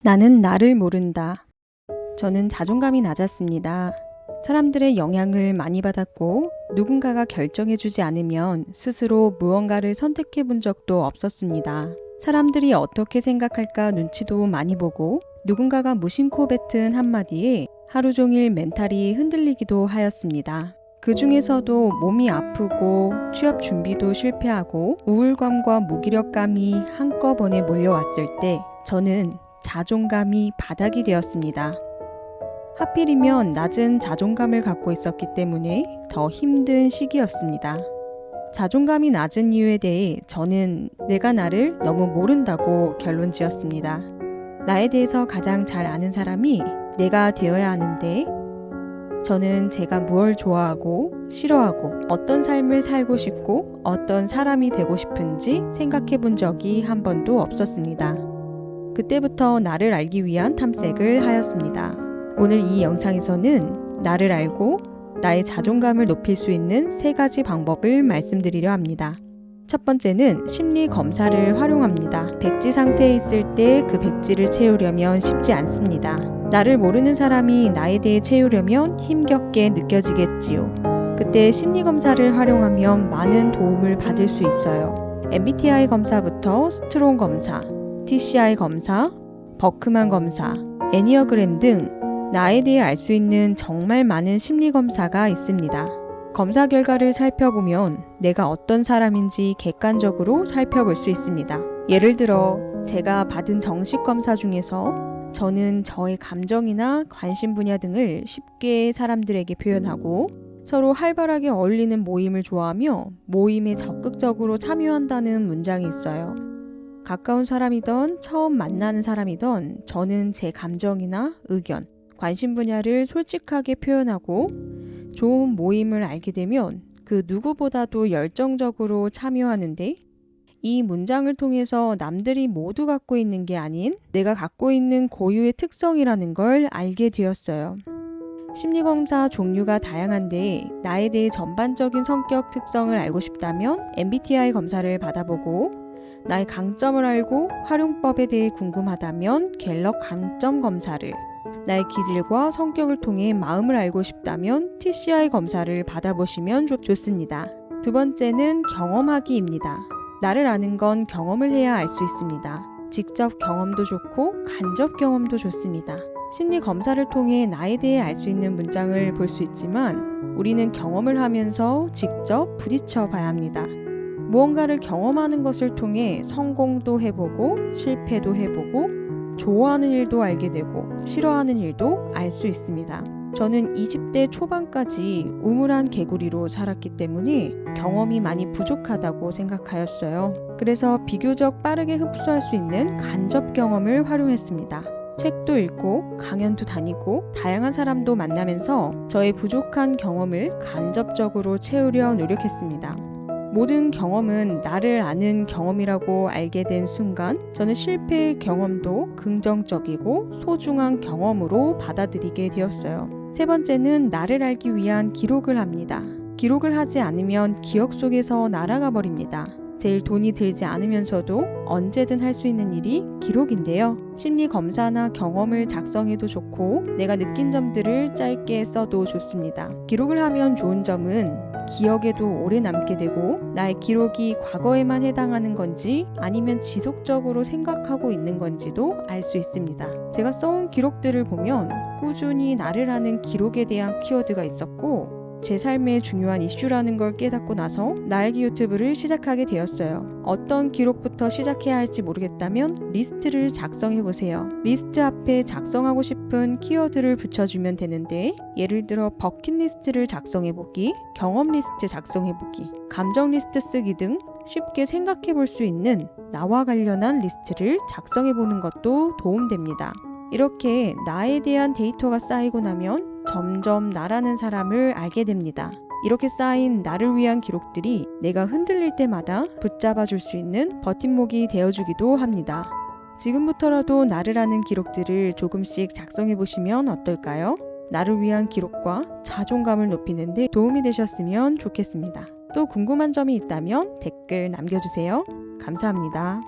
나는 나를 모른다. 저는 자존감이 낮았습니다. 사람들의 영향을 많이 받았고 누군가가 결정해주지 않으면 스스로 무언가를 선택해 본 적도 없었습니다. 사람들이 어떻게 생각할까 눈치도 많이 보고 누군가가 무심코 뱉은 한마디에 하루 종일 멘탈이 흔들리기도 하였습니다. 그 중에서도 몸이 아프고 취업 준비도 실패하고 우울감과 무기력감이 한꺼번에 몰려왔을 때 저는 자존감이 바닥이 되었습니다. 하필이면 낮은 자존감을 갖고 있었기 때문에 더 힘든 시기였습니다. 자존감이 낮은 이유에 대해 저는 내가 나를 너무 모른다고 결론 지었습니다. 나에 대해서 가장 잘 아는 사람이 내가 되어야 하는데 저는 제가 무엇을 좋아하고 싫어하고 어떤 삶을 살고 싶고 어떤 사람이 되고 싶은지 생각해 본 적이 한 번도 없었습니다. 그때부터 나를 알기 위한 탐색을 하였습니다. 오늘 이 영상에서는 나를 알고 나의 자존감을 높일 수 있는 3가지 방법을 말씀드리려 합니다. 첫 번째는 심리 검사를 활용합니다. 백지 상태에 있을 때 그 백지를 채우려면 쉽지 않습니다. 나를 모르는 사람이 나에 대해 채우려면 힘겹게 느껴지겠지요. 그때 심리 검사를 활용하면 많은 도움을 받을 수 있어요. MBTI 검사부터 스트롱 검사, TCI 검사, 버크만 검사, 애니어그램 등 나에 대해 알 수 있는 정말 많은 심리 검사가 있습니다. 검사 결과를 살펴보면 내가 어떤 사람인지 객관적으로 살펴볼 수 있습니다. 예를 들어 제가 받은 정식 검사 중에서 저는 저의 감정이나 관심 분야 등을 쉽게 사람들에게 표현하고 서로 활발하게 어울리는 모임을 좋아하며 모임에 적극적으로 참여한다는 문장이 있어요. 가까운 사람이든 처음 만나는 사람이든 저는 제 감정이나 의견, 관심 분야를 솔직하게 표현하고 좋은 모임을 알게 되면 그 누구보다도 열정적으로 참여하는데 이 문장을 통해서 남들이 모두 갖고 있는 게 아닌 내가 갖고 있는 고유의 특성이라는 걸 알게 되었어요. 심리검사 종류가 다양한데 나에 대해 전반적인 성격 특성을 알고 싶다면 MBTI 검사를 받아보고 나의 강점을 알고 활용법에 대해 궁금하다면 갤럽 강점 검사를, 나의 기질과 성격을 통해 마음을 알고 싶다면 TCI 검사를 받아보시면 좋습니다. 두 번째는 경험하기입니다. 나를 아는 건 경험을 해야 알 수 있습니다. 직접 경험도 좋고 간접 경험도 좋습니다. 심리 검사를 통해 나에 대해 알 수 있는 문장을 볼 수 있지만 우리는 경험을 하면서 직접 부딪혀 봐야 합니다. 무언가를 경험하는 것을 통해 성공도 해보고 실패도 해보고 좋아하는 일도 알게 되고 싫어하는 일도 알 수 있습니다. 저는 20대 초반까지 우물한 개구리로 살았기 때문에 경험이 많이 부족하다고 생각하였어요. 그래서 비교적 빠르게 흡수할 수 있는 간접 경험을 활용했습니다. 책도 읽고 강연도 다니고 다양한 사람도 만나면서 저의 부족한 경험을 간접적으로 채우려 노력했습니다. 모든 경험은 나를 아는 경험이라고 알게 된 순간 저는 실패의 경험도 긍정적이고 소중한 경험으로 받아들이게 되었어요. 세 번째는 나를 알기 위한 기록을 합니다. 기록을 하지 않으면 기억 속에서 날아가 버립니다. 제일 돈이 들지 않으면서도 언제든 할 수 있는 일이 기록인데요. 심리 검사나 경험을 작성해도 좋고 내가 느낀 점들을 짧게 써도 좋습니다. 기록을 하면 좋은 점은 기억에도 오래 남게 되고 나의 기록이 과거에만 해당하는 건지 아니면 지속적으로 생각하고 있는 건지도 알 수 있습니다. 제가 써온 기록들을 보면 꾸준히 나를 아는 기록에 대한 키워드가 있었고 제 삶의 중요한 이슈라는 걸 깨닫고 나서 나알기 유튜브를 시작하게 되었어요. 어떤 기록부터 시작해야 할지 모르겠다면 리스트를 작성해보세요. 리스트 앞에 작성하고 싶은 키워드를 붙여주면 되는데 예를 들어 버킷리스트를 작성해보기, 경험 리스트 작성해보기, 감정 리스트 쓰기 등 쉽게 생각해볼 수 있는 나와 관련한 리스트를 작성해보는 것도 도움됩니다. 이렇게 나에 대한 데이터가 쌓이고 나면 점점 나라는 사람을 알게 됩니다. 이렇게 쌓인 나를 위한 기록들이 내가 흔들릴 때마다 붙잡아 줄 수 있는 버팀목이 되어주기도 합니다. 지금부터라도 나를 아는 기록들을 조금씩 작성해 보시면 어떨까요? 나를 위한 기록과 자존감을 높이는 데 도움이 되셨으면 좋겠습니다. 또 궁금한 점이 있다면 댓글 남겨주세요. 감사합니다.